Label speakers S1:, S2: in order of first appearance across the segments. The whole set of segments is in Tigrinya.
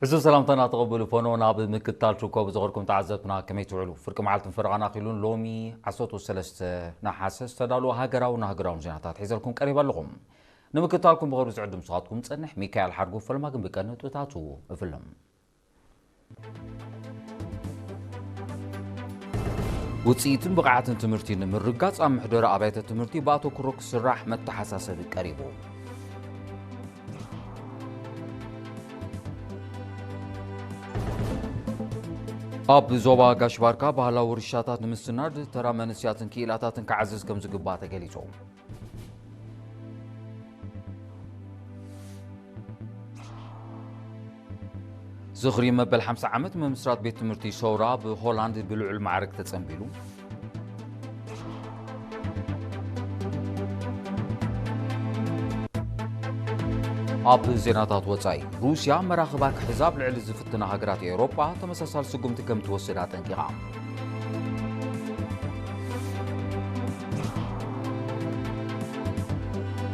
S1: حسن سلامتنا تقبلوا فونونا بمكتال شوكو بزغركم تعزتنا كمي تعلو فركم عالتم فرغانا خيلون لومي عصوتو سلست نحاسس تدالو هاجراو نهاجراو جناتات حيزلكم قريبا لكم نمكتالكم بغير سعدم صغاتكم تصنح ميكائيل حرقو فلماكم بكنتو تاتو افلم وتصيتن بقعاتن تمرتين من رقاص ام محدرة ابيت التمرتي باتو كروك سراح متحساسة قريبو اب زوبا غاشباركا بهلا ورشاتات نمسناد ترى منسياتن كيلاتاتن كعزز كم زغباته غليصو زغري مبل 50 عامت من مسرات بيت تمرتي شورا بهولندا بلعل معرك تصنبيلو اب زيناتات وصاي روسيا مراخبا حزاب لعل زفتنا هاجرات اوروبا تمسسال سقمت كم توسدات انقيقا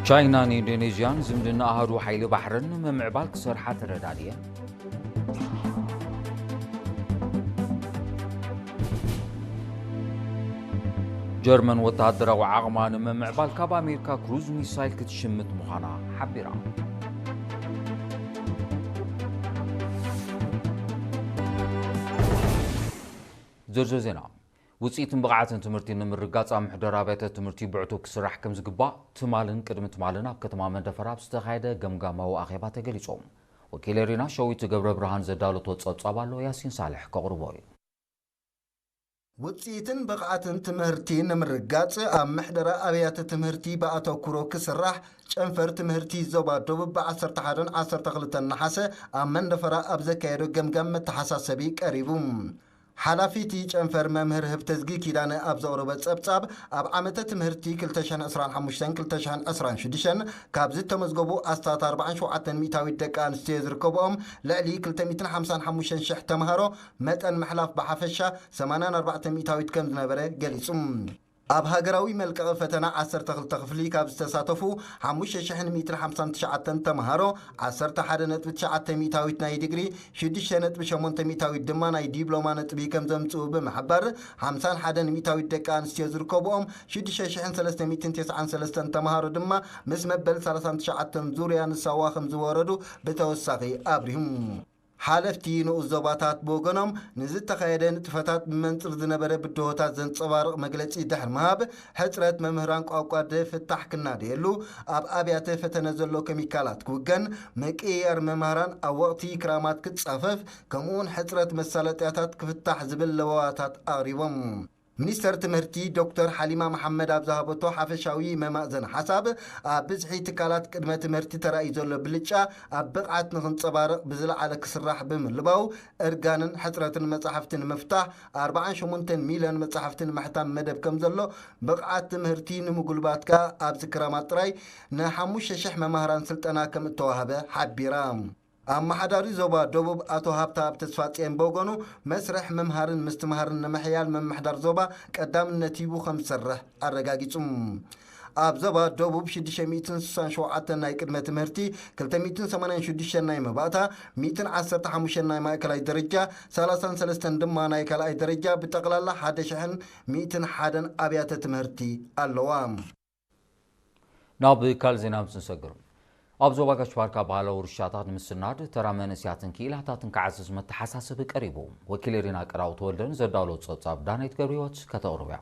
S1: چاينا اندونيسيان زمدنا اهرو حيل بحرن ممعبال كسرحات رداديه جرمن وتهدرا وعقمان ممعبال كاب امريكا كروز ميسايل كتشمت مخانا حبيرا زرزر زينا وصيتن بقعاتن تمرتي نمرقاص ام محدرا بيت تمرتي بعتو كسراح كم زغبا تمالن قدم تمالن اب كتما مندفراب استخايده غمغماو اخيبا تغليصوم وكيل رينا شويت غبر برهان زدالو تصصابالو ياسين صالح كقربوي
S2: وصيتن بقعاتن تمرتي نمرقاص ام محدرا ابيات تمرتي باتو كرو كسراح ጨንፈር ትምህርቲ ዞባ ደቡብ በ11 12 نحاسه ام مندفرا ابزكايدو غمغم متحساسبي قريبو حلافيتي ጨንፈር መምህር ህብተዝጊ ኪዳነ አብዘውሮ በጸብጻብ አብ ዓመተ ትምህርቲ 2025-2026 ካብዝ ተመዝገቡ አስታት 47 ሚታዊ ደቂ አንስትዮ ዝርከብኦም ልዕሊ 255 ሽሕ ተምሃሮ መጠን መሕላፍ በሓፈሻ 84 ሚታዊት ከም ዝነበረ ገሊጹ ኣብ ሃገራዊ መልቀቕ ፈተና 12 ክፍሊ ካብ ዝተሳተፉ 5159 ተምሃሮ 11.9 ሚታዊት ናይ ዲግሪ 6.8 ሚታዊት ድማ ናይ ዲፕሎማ ነጥቢ ከም ዘምጽኡ ብምሕባር 51 ሚታዊት ደቂ አንስትዮ ዝርከብኦም 6393 ተምሃሮ ድማ ምስ መበል 39 ዙርያ ንሳዋ ከም ዝወረዱ ብተወሳኺ አብሪሁም حالفتي نؤز زباتات بوغنم نزت تخيدن تفتات منصر زنبره بدوهتات زنصبارق مغلص دحر مهاب حصرت ممهران ቋቋደ ፍታሕክና ደሉ ኣብ አብያተ ፈተነ ዘሎ ኬሚካላት ኩገን መቀየር መምህራን ኣብ ወቅቲ ክራማት ክጻፈፍ ከምኡን ሕጽረት መሳለጥያታት ክፍታሕ ዝብል ለዋታት አቅሪቦም ሚኒስተር ትምህርቲ ዶክተር ሐሊማ መሐመድ አብዛሃበቶ ሓፈሻዊ መማዘን ሐሳብ ኣብዝሒ ትካላት ቅድመ ትምህርቲ ተራይ ዘሎ ብልጫ ኣብ ብቕዓት ንኽንጸባረቕ ብዝለዓለ ክስራሕ ብምልባው እርጋንን ሕጽረትን መጻሕፍትን መፍታሕ 48 ሚልዮን መጻሕፍትን መሕታም መደብ ከም ዘሎ ብቕዓት ትምህርቲ ንምጉልባትካ ኣብ ዝክራማት ጥራይ ን5000 መምህራን ስልጠና ከም እተዋሃበ ሓቢራ أما حداري زوبا دوبوب أتو هابتا بتسفاتين بوغونو مسرح ممهارن مستمهارن نمحيال من محدار زوبا قدام النتيبو 5 سرح الرقاقيتم أب زوبا دوبوب 667 ناي قدمة تمهرتي 286 ناي مباتا 215 ناي مايكلاي درجة 33 دما ناي كلاي درجة بتقلال حدشهن 101 أبيات تمهرتي اللوام
S1: نابي كالزينام سنسقرم أبزو باقاش باركا بحالا ورشاتات مسناد ترى منسياتن كيلاتاتن كعزز متحساسب قريبو وكيل رينا قراو تولدن زدالو تصاب دانيت قبريوت كتغربيا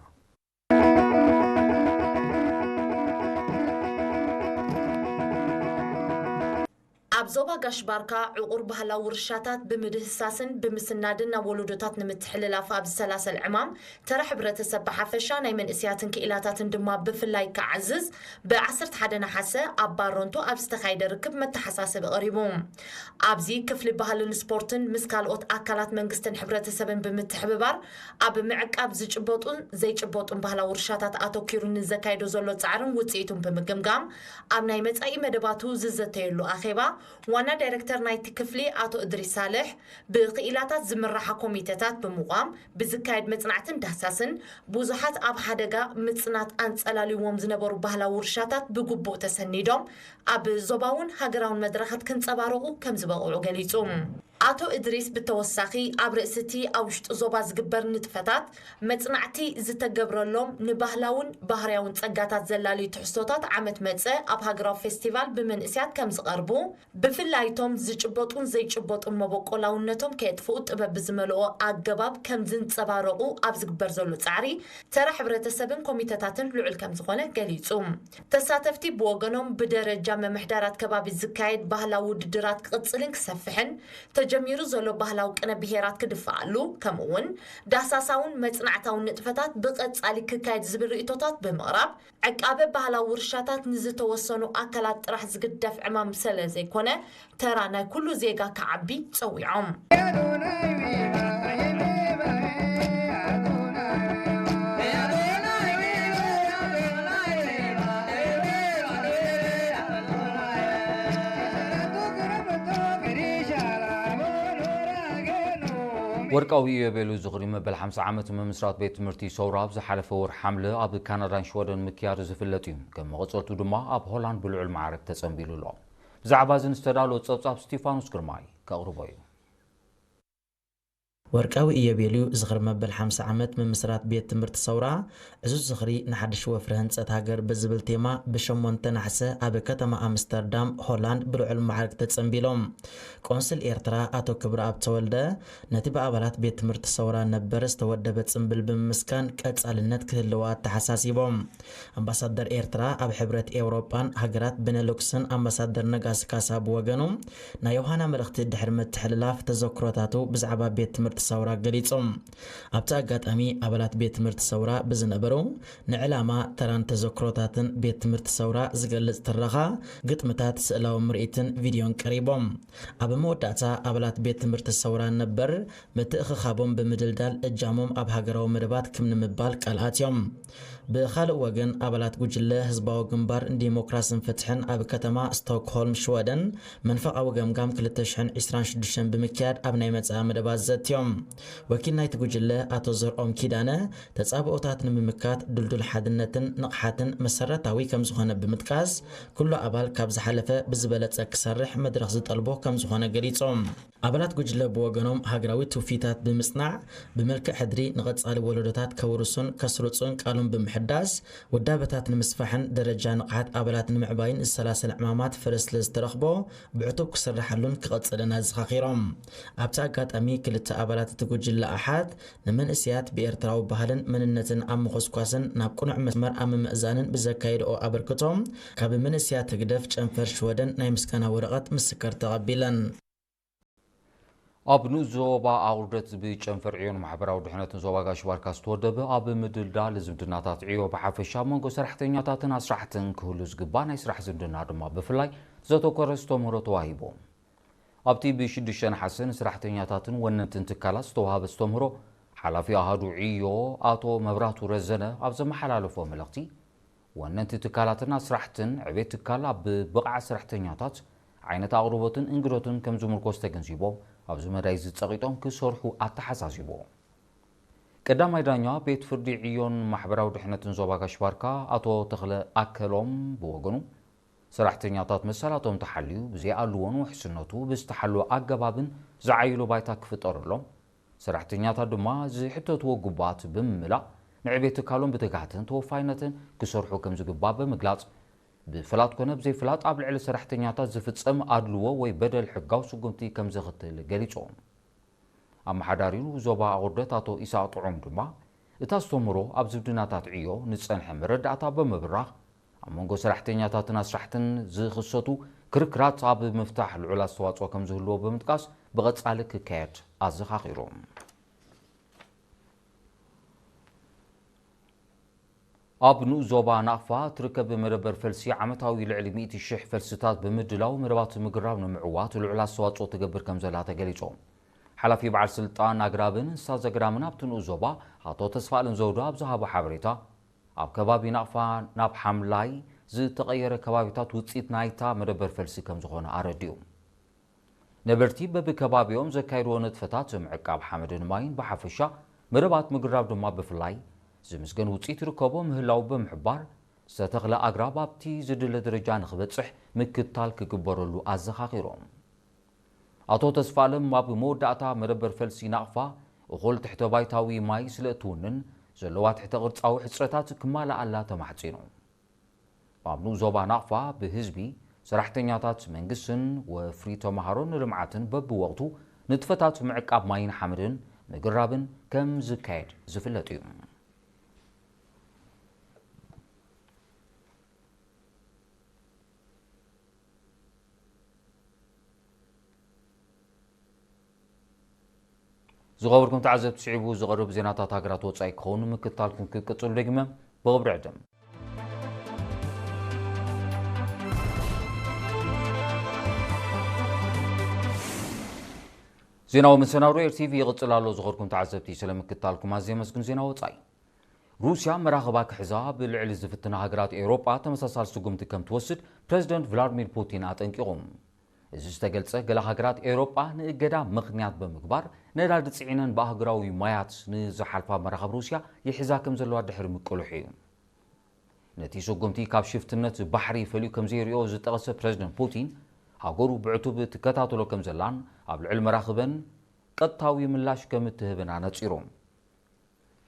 S3: أبزوبا غاشباركا عقور بهلا ورشاتات بمدهساسن بمسنادنا ولودوتات نمتحللا فاب السلاسل العمام ترى حبرة السبحة حفشا نايمن اسياتن كإلاتاتن دما بفلاي كعزز بعصرت حدنا حسا أبارونتو أبستخايد ركب متحساس بقريبوم أبزي كفل بهلا سبورتن مسكالوت أكالات منقستن حبرة السبن بمتحببار أب معك أبزي جبوتون زي جبوتون بهلا ورشاتات آتو كيرون الزكايدو زولو تعرن وتسيتون بمقمقام أب نايمت أي مدباتو ززتيلو أخيبا وانا دايركتر نايت كفلي آتو إدريس صالح بقيلاتات زمرحة كوميتاتات بمقام بزكايد متصنعتن دهساسن بوزحات أب حدقا متصنعت أنت ألالي ومزنبرو بهلا ورشاتات بقبو تسنيدوم أب زباون هاقراون مدرخات كنت أبارو كم زباقو عقاليتوم አቶ እድሪስ ብተወሳኺ ኣብ ርእስቲ ኣብ ውሽጢ ዞባ ዝግበር ንጥፈታት መጽናዕቲ ዝተገብረሎም ንባህላውን ባህርያውን ጸጋታት ዘላልዩ ትሕዝቶታት ዓመት መጸ ኣብ ሃገራዊ ፌስቲቫል ብመንእስያት ከም ዝቐርቡ ብፍላይቶም ዝጭበጡን ዘይጭበጡን መበቆላውነቶም ከየጥፍኡ ጥበብ ዝመልኦ ኣገባብ ከም ዝንጸባረቑ ኣብ ዝግበር ዘሎ ጻዕሪ ተራ ሕብረተሰብን ኮሚቴታትን ልዑል ከም ዝኾነ ገሊጹ ተሳተፍቲ ብወገኖም ብደረጃ መምሕዳራት ከባቢ ዝካየድ ባህላዊ ውድድራት ክቕጽልን ክሰፍሕን ተጀሚሩ ዘሎ ባህላዊ ቅነ ብሄራት ክድፍኣሉ ከምኡውን ዳሳሳውን መጽናዕታውን ንጥፈታት ብቐጻሊ ክካየድ ዝብል ርእቶታት ብምቕራብ ዕቃበ ባህላዊ ውርሻታት ንዝተወሰኑ ኣካላት ጥራሕ ዝግደፍ ዕማም ስለ ዘይኮነ ተራ ናይ ኩሉ ዜጋ ከዓቢ ፀዊዖም
S1: ወርቃዊ የቤሉ ዝኽሪ መበል 50 ዓመት መምስራት ቤት ትምህርቲ ሰውራብ ዝሓለፈ ወር ሓምለ ኣብ ካናዳን ሽወደን ምክያድ ዝፍለጥ እዩ ከም መቐፀልቱ ድማ ኣብ ሆላንድ ብልዑል ማዕረግ ተጸንቢሉ ኣሎ ብዛዕባ ዝንስተዳሎ ጸብጻብ ስቲፋኖስ ግርማይ ከቕርቦ እዩ
S4: ወርቃዊ ኢዮቤልዩ ዝኽሪ መበል 50 ዓመት መምስራት ቤት ትምህርቲ ሰውራ ዕዙዝ ዝኽሪ ንሓድሽ ወፍሪ ህንፀት ሃገር ብዝብል ቴማ ብ8 ናሕሰ ኣብ ከተማ ኣምስተርዳም ሆላንድ ብልዑል ማዕረግ ተጸንቢሎም ቆንስል ኤርትራ ኣቶ ክብረኣብ ተወልደ ነቲ ብኣባላት ቤት ትምህርቲ ሰውራ ነበር ዝተወደበ ጽምብል ብምስካን ቀጻልነት ክህልዋ ተሓሳሲቦም ኣምባሳደር ኤርትራ ኣብ ሕብረት ኤውሮጳን ሃገራት ቤኔሉክስን ኣምባሳደር ነጋሲ ካሳ ብወገኑ ናይ ዮሃና መልእኽቲ ድሕሪ ምትሕልላፍ ተዘክሮታቱ ብዛዕባ ቤት ትምህርቲ ሰውራ ገሊጾም ኣብቲ ኣጋጣሚ ኣባላት ቤት ትምህርቲ ሰውራ ብዝነበሩ ንዕላማ ተራን ተዘክሮታትን ቤት ትምህርቲ ሰውራ ዝገልጽ ትረኻ ግጥምታት ስእላዊ ምርኢትን ቪድዮን ቀሪቦም ኣብ መወዳእታ ኣባላት ቤት ትምህርቲ ሰውራ ነበር ምትእኽኻቦም ብምድልዳል እጃሞም ኣብ ሃገራዊ መደባት ክምንምባል ቃልኣትዮም ብኻልእ ወገን ኣባላት ጉጅለ ህዝባዊ ግንባር ዲሞክራስን ፍትሕን ኣብ ከተማ ስቶክሆልም ሽወደን መንፈቃዊ ገምጋም 2026 ብምክያድ ኣብ ናይ መጻ መደባት ዘትዮም ወኪል ናይቲ ጉጅለ ኣቶ ዘርኦም ኪዳነ ተጻብኦታት ንምምካት ድልዱል ሓድነትን ንቕሓትን መሰረታዊ ከም ዝኾነ ብምጥቃስ ኩሉ ኣባል ካብ ዝሓለፈ ብዝበለጸ ክሰርሕ መድረኽ ዝጠልቦ ከም ዝኾነ ገሊጾም ኣባላት ጉጅለ ብወገኖም ሃገራዊ ትውፊታት ብምጽናዕ ብመልክዕ ሕድሪ ንቐጻሊ ወለዶታት ከውርሱን ከስርጹን ቃሉን ብምሕዳስ ወዳበታት ንምስፋሕን ደረጃ ንቕሓት ኣባላት ንምዕባይን ዝሰላሰለ ዕማማት ፍረስለ ዝተረኽቦ ብዕቱብ ክስራሓሉን ክቐጽልን ኣዘኻኺሮም ኣብቲ ኣጋጣሚ ክልተ ኣባላት እቲ ጉጅለ ኣሓት ንመንእስያት ብኤርትራዊ ባህልን መንነትን ኣብ ምኹስኳስን ናብ ቁኑዕ መስመር ኣብ ምምእዛንን ብዘካይድኦ ኣበርክቶም ካብ መንእስያት ትግደፍ ጨንፈር ሽወደን ናይ ምስጋና ወረቐት ምስክር ተቐቢለን
S1: ኣብ ንዞባ ኣውርደት ብጨንፈር ዕዮን ማሕበራዊ ድሕነትን ዞባ ጋሽ ባርካ ዝተወደበ ኣብ ምድልዳል ዝምድናታት ዕዮ ብሓፈሻ መንጎ ሰራሕተኛታትን ኣስራሕትን ክህሉ ዝግባእ ናይ ስራሕ ዝምድና ድማ ብፍላይ ዘተኮረ ዝተምህሮ ተዋሂቦም ኣብቲ ብ6 ሓሰን ሰራሕተኛታትን ወነንትን ትካላት ዝተዋሃበ ዝተምህሮ ሓላፊ ኣሃዱ ዕዮ ኣቶ መብራቱ ረዘነ ኣብ ዘመሓላለፎ መልእኽቲ ወነንቲ ትካላትን ኣስራሕትን ዕቤት ትካል ኣብ ብቕዓ ሰራሕተኛታት ዓይነት ኣቕርቦትን እንግዶትን ከም ዝምርኮስ ተገንዚቦም ኣብዚ መዳይ ዝፀቂጦም ክሰርሑ ኣተሓሳሲቦም ቀዳማይ ዳኛ ቤት ፍርዲ ዕዮን ማሕበራዊ ድሕነትን ዞባ ጋሽ ባርካ ኣቶ ተኽለ ኣከሎም ብወገኑ ሰራሕተኛታት መሰላቶም ተሓልዩ ብዘይኣልዎን ውሕስነቱ ብዝተሓልወ ኣገባብን ዝዓይሉ ባይታ ክፍጠረሎም ሰራሕተኛታት ድማ ዝሕተትዎ ጉባት ብምምላእ ንዕቤት ትካሎም ብትጋህትን ተወፋይነትን ክሰርሑ ከም ዝግባእ ብምግላጽ ብፍላት ኮነ ብዘይፍላት ኣብ ልዕሊ ሰራሕተኛታት ዝፍጸም ኣድልዎ ወይ በደል ሕጋዊ ስጉምቲ ከም ዝኽትል ገሊጾም ኣመሓዳሪኡ ዞባ ኣቁርደት ኣቶ ኢሳቅ ጥዑም ድማ እታ ዝተምህሮ ኣብ ዝምድናታት ዕዮ ንጸንሐ መረዳእታ ብምብራኽ ኣብ መንጎ ሰራሕተኛታትን ኣስራሕትን ዝኽሰቱ ክርክራት ኣብ ምፍታሕ ልዑል ኣስተዋፅኦ ከም ዝህልዎ ብምጥቃስ ብቐጻሊ ክካየድ ኣዘኻኺሮም ኣብ ንኡ ዞባ ናቕፋ ትርከብ መደበር ፈልሲ ዓመታዊ ልዕሊ 100,000 ፈልስታት ብምድላው መደባት ምግራብ ንምዕዋት ልዑል ኣስተዋፅኦ ትገብር ከም ዘላ ተገሊጾም ሓላፊ በዓል ስልጣን ኣግራብን እንስሳ ዘገዳምን ኣብቲ ንኡ ዞባ ኣቶ ተስፋልን ዘውዱ ኣብ ዝሃቦ ሓበሬታ ኣብ ከባቢ ናቕፋ ናብ ሓምላይ ዝተቐየረ ከባቢታት ውፅኢት ናይታ መደበር ፈልሲ ከም ዝኾነ ኣረዲኦም ነበርቲ በብከባቢኦም ዘካይድዎ ንጥፈታት ምዕቃብ ሓመድን ማይን ብሓፈሻ መደባት ምግራብ ድማ ብፍላይ ዝምስገን ውፅኢት ይርከቦ ምህላው ብምሕባር ዝተተኽለ ኣግራብ ኣብቲ ዝድለ ደረጃ ንኽበፅሕ ምክትታል ክግበረሉ ኣዘኻኺሮም ኣቶ ተስፋለም ኣብ መወዳእታ መደበር ፈልሲ ናቕፋ እኹል ትሕተ ባይታዊ ማይ ስለእትውንን ዘለዋ ትሕተ ቅርፃዊ ሕፅረታት ክማልኣላ ተማሕፂኑ ኣብ ዞባ ናቕፋ ብህዝቢ ሰራሕተኛታት መንግስትን ወፍሪ ተማሃሮን ልምዓትን በብወቅቱ ንጥፈታት ምዕቃብ ማይን ሓመድን ምግራብን ከም ዝካየድ ዝፍለጥ እዩ ዝغبركم تعزب تسعبوا زغرب زيناتات هاجرات وصاي كون مكتالكم كقصل دغمه بغبر عدم زيناو من سناورو تي في يغطلالو زغركم تعزبتي سلام مكتالكم ازي مسكن زيناو وصاي روسيا مراقبه كحزاب بالعلي زفتنا هاجرات اوروبا تمساسال سقمت كم توسد بريزيدنت فلاديمير بوتين اطنقيهم እዚ ዝተገልጸ ገለ ሃገራት ኤውሮጳ ንእገዳ ምኽንያት ብምግባር ነዳዲ ጽዒነን ብኣህጉራዊ ማያት ንዝሓልፋ መራኸብ ሩስያ ይሕዛ ከም ዘለዋ ድሕሪ ምቅሉሕ እዩ ነቲ ሰጎምቲ ካብ ሽፍትነት ባሕሪ ፈልዩ ከም ዘይርዮ ዝጠቐሰ ፕሬዝደንት ፑቲን ሃገሩ ብዕቱብ ትከታተሎ ከም ዘላን ኣብ ልዕሊ መራኽበን ቀጥታዊ ምላሽ ከም እትህብን ኣነፂሮም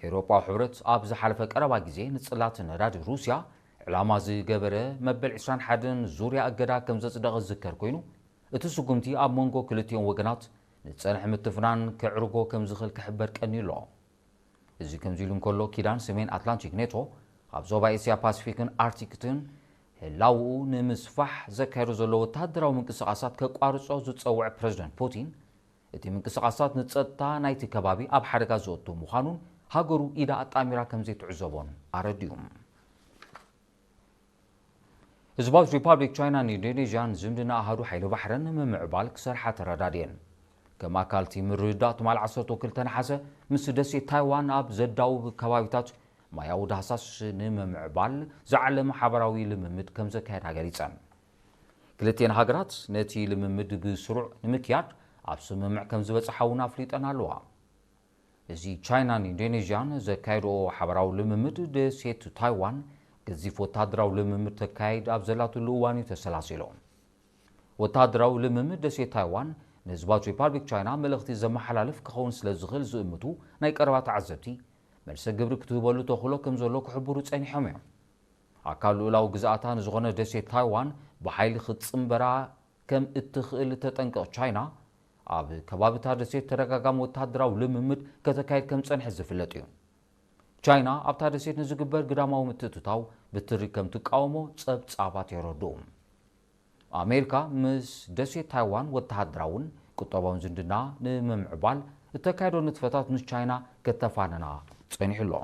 S1: ኤውሮጳዊ ሕብረት ኣብ ዝሓለፈ ቀረባ ግዜ ንጽላት ነዳዲ ሩስያ ዕላማ ዝገበረ መበል 21 ዙርያ እገዳ ከም ዘጽደቐ ዝዝከር ኮይኑ እቲ ስጉምቲ ኣብ መንጎ ክልቲኦም ወገናት ንጸንሕ ምትፍናን ክዕርጎ ከም ዝኽእል ክሕበር ቀኒሉ እዚ ከም ኢሉ እንከሎ ኪዳን ሰሜን ኣትላንቲክ ኔቶ ኣብ ዞባ ኤስያ ፓሲፊክን ኣርክቲክን ህላውኡ ንምስፋሕ ዘካይዱ ዘሎ ወታደራዊ ምንቅስቓሳት ከቋርጾ ዝጸውዕ ፕሬዝደንት ፑቲን እቲ ምንቅስቓሳት ንጸጥታ ናይቲ ከባቢ ኣብ ሓደጋ ዝወቱ ምዃኑን ሃገሩ ኢዳ ኣጣሚራ ከም ዘይትዕዘቦን ኣረዲዮም ህዝባዊ ሪፐብሊክ ቻይና ንኢንዶኔዥያን ዝምድና ኣሃዱ ሓይሊ ባሕርን ንምዕባል ክሰርሓ ተረዳድየን ከም ኣካልቲ ምርድዳእ ትማል 12 ነሓሰ ምስ ደሴት ታይዋን ኣብ ዘዳውብ ከባቢታት ማያዊ ዳህሳስ ንምዕባል ዝዓለመ ሓበራዊ ልምምድ ከም ዘካየዳ ገሊፀን ክልቲአን ሃገራት ነቲ ልምምድ ብስሩዕ ንምክያድ ኣብ ስምምዕ ከም ዝበፅሓ እውን ኣፍሊጠን ኣለዋ እዚ ቻይናን ኢንዶኔዥያን ዘካየድኦ ሓበራዊ ልምምድ ደሴት ታይዋን ገዚፍ ወታደራዊ ልምምድ ተካይድ ኣብ ዘላትሉ እዋን ተሰላሲሎም ወታደራዊ ልምምድ ደሴት ታይዋን ንህዝባዊ ሪፐብሊክ ቻይና መልእኽቲ ዘመሓላልፍ ክኸውን ስለ ዝኽእል ዝእምቱ ናይ ቀረባ ተዓዘብቲ መልሰ ግብሪ ክትህበሉ ተኽእሎ ከም ዘሎ ክሕብሩ ጸኒሖም እዮም ኣካል ልኡላዊ ግዝኣታ ንዝኾነ ደሴት ታይዋን ብሓይሊ ክትጽምበራ ከም እትኽእል ተጠንቀቕ ቻይና ኣብ ከባቢታት ደሴት ተደጋጋሚ ወታደራዊ ልምምድ ከተካይድ ከም ጸንሐ ዝፍለጥ እዩ ቻይና ኣብታ ደሴት ንዝግበር ግዳማዊ ምትእትታው ብትሪ ከም ትቃወሞ ጸብጻባት የረድኡ ኣሜሪካ ምስ ደሴት ታይዋን ወተሃደራውን ቁጠባውን ዝምድና ንምምዕባል እተካይዶ ንጥፈታት ምስ ቻይና ከተፋነና ጸኒሕሎ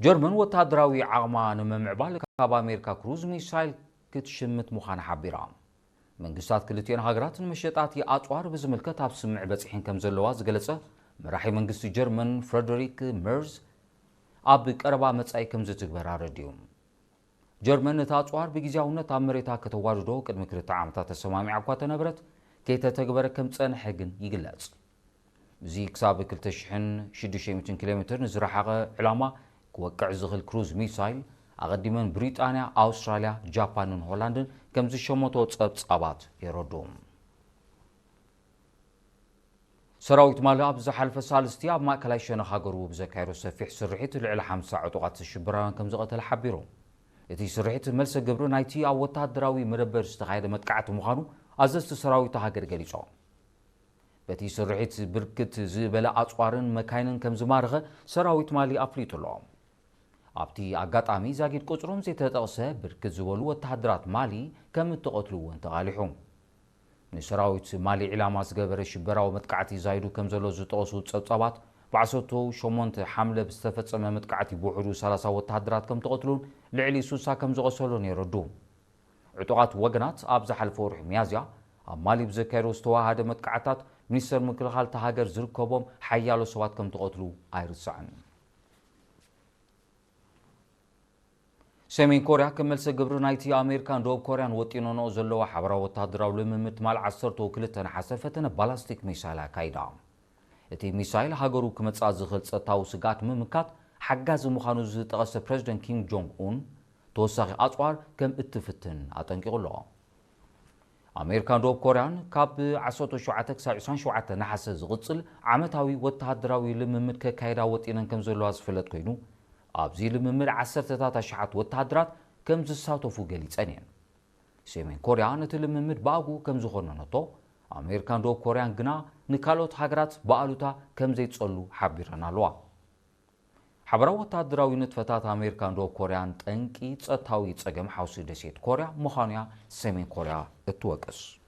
S1: ጀርመን ወተሃደራዊ ዓቕማ ንምምዕባል ካብ ኣሜሪካ ክሩዝ ሚሳይል ክትሽምት ምዃና ሓቢራ መንግስታት ክልቲአን ሃገራት ንመሸጣቲ ኣጽዋር ብዝምልከት ኣብ ስምዕ በፂሕን ከም ዘለዋ ዝገለጸ መራሒ መንግስቲ ጀርመን ፍሬደሪክ ሜርዝ ኣብ ቀረባ መጻኢ ከም ዝትግበር ኣረዲዩ ጀርመን ነታ ኣጽዋር ብግዝያውነት ኣብ መሬታ ከተዋርዶ ቅድሚ 2 ዓመታት ተሰማሚዓ እኳ ተነበረት ከይተተግበረ ከም ጸንሐ ግን ይግለጽ እዚ ክሳብ 2600 ኪሎ ሜትር ንዝረሓቐ ዕላማ ክወቅዕ ዝኽእል ክሩዝ ሚሳይል ኣቐዲመን ብሪጣንያ ኣውስትራልያ ጃፓንን ሆላንድን ከም ዝሸመቶ ጸብጻባት የረድኡ ሰራዊት ማሊ ኣብ ዝሓለፈ ሳልስቲ ኣብ ማእከላይ ሸነኽ ሃገሩ ብዘካየዶ ሰፊሕ ስርሒት ልዕሊ 50 ዕጡቓት ሽብራውያን ከም ዝቐተለ ሓቢሩ እቲ ስርሒት መልሰ ግብሪ ናይቲ ኣብ ወታደራዊ መደበር ዝተኻየደ መጥቃዕቲ ምዃኑ ኣዘዝቲ ሰራዊት ሃገር ገሊጾም በቲ ስርሒት ብርክት ዝበለ ኣጽዋርን መካይንን ከም ዝማረኸ ሰራዊት ማሊ ኣፍሊጡ ኣሎ ኣብቲ ኣጋጣሚ ዛጊድ ቁጽሮም ዘይተጠቕሰ ብርክት ዝበሉ ወታደራት ማሊ ከም እትቐትሉ እውን ተቓሊሑ ንሰራዊት ማሊ ዕላማ ዝገበረ ሽበራዊ መጥቃዕቲ ዛይዱ ከም ዘሎ ዝጠቐሱ ጸብጻባት ብ18 ሓምለ ዝተፈጸመ መጥቃዕቲ ብውሕዱ 30 ወታደራት ከም ተቐትሉን ልዕሊ 60 ከም ዝቆሰሉን የረዱ ዕጡቓት ወገናት ኣብ ዝሓለፈ ወርሒ ሚያዝያ ኣብ ማሊ ብዘካየዶ ዝተዋሃደ መጥቃዕታት ሚኒስተር ምክልኻል ሃገር ዝርከቦም ሓያሎ ሰባት ከም ተቐትሉ ኣይርስዕን ሰሜን ኮርያ ከመልሰ ግብሪ ናይቲ ኣሜሪካን ደቡብ ኮርያን ወጢኖኖ ዘለዋ ሓበራዊ ወታደራዊ ልምምድ ማል 12 ሓሰፈተነ ባላስቲክ ሚሳይል ኣካይዳ እቲ ሚሳይል ሃገሩ ክመጻእ ዝኽእል ጸጥታዊ ስጋት ምምካት ሓጋዚ ምዃኑ ዝጠቐሰ ፕሬዝደንት ኪም ጆንግ ኡን ተወሳኺ ኣጽዋር ከም እትፍትን ኣጠንቂቑሎ أمريكان دوب كوريان كاب 17 نحس زغصل عمتاوي وتهدراوي لممد كايدا وطينن كم زلوا زفلت كوينو أبزي لممد 10 شعات وتهدرات كم زساتوفو غليصانين سيمين كوريا نت لممد باغو كم زخوننتو أمريكان دوب كوريان غنا نكالوت هاغرات باالوتا كم زيتصلو حبيرنالوا حبراو وتهدراوي نتفتات أمريكان دوب كوريان طنقي صتاوي صقم حوسي دسيت كوريا مخانيا سيمين كوريا اتوقس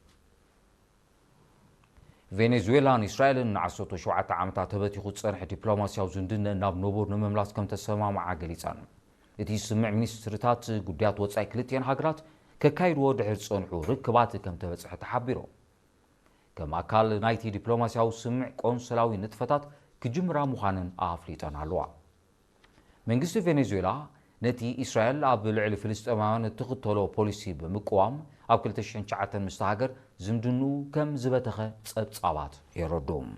S1: فنزويلا إسرائيل نعسوتو شوعة عامتا تبتيخو تصرح دبلوماسياو زندن ناب نوبور نمملاس كم تسمع مع غليصان اتي سمع منسترتات غديات وصاي كلتين هاغرات ككايرو دحر صنعو ركبات كم تبصح تحبيرو كما قال نايتي دبلوماسياو سمع قنصلاوي نتفتات كجمرا مخانن افليطان الوا منغست فنزويلا نتي إسرائيل اب لعل فلسطينيان تخطلو بوليسي بمقوام اب 2009 مستهاجر زمدنو كم زبتخه صبصابات يردوم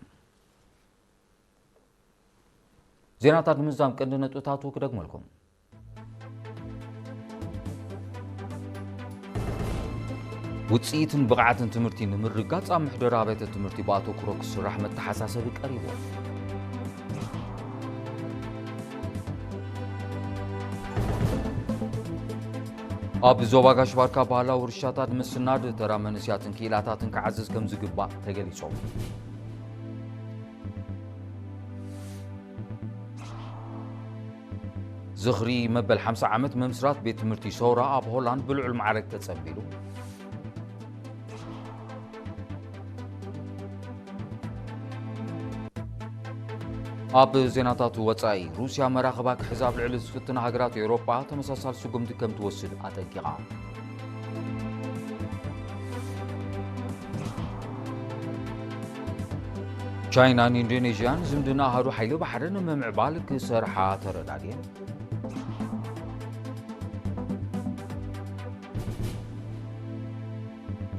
S1: زيناتات مزام قندنطوتاتو كدغملكم وصيتن بقعتن تمرتي نمرغاص محدرا بيت تمرتي باتو كروكس رحمت تحساسب قريبو أب زوباغاش باركا بالا ورشاتات مسناد ترى منسياتن كيلاتاتن كعزز كم زغبا تغليصو زخري مبل 50 عمت ممسرات بيت تمرتي سورا اب هولاند بلعل معرك تصبيلو أب زيناتات وصاي روسيا مراخباك حزاب العلز فتنا هاجرات أوروبا تمساسال سقمت كم توسد أتنقيقا چاينا اندونيسيان زمدنا هارو حيلو بحرن ممعبالك سرحا تردادين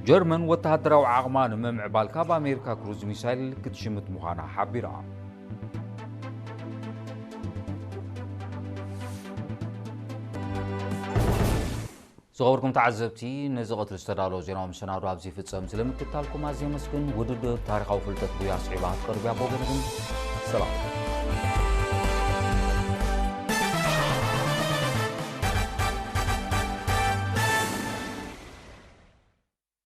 S1: جرمن وتهدروا عغمان ممعبالكا بأمريكا كروز ميسايل كتشمت مخانا حبيرا صغوركم تعزبتي نزغت الاستدالو زيناو مسنادو ابزي فصم سلمكتالكم ازي مسكن ودد تاريخاو فلتت بيا صعيبات قربيا بوغنكم سلام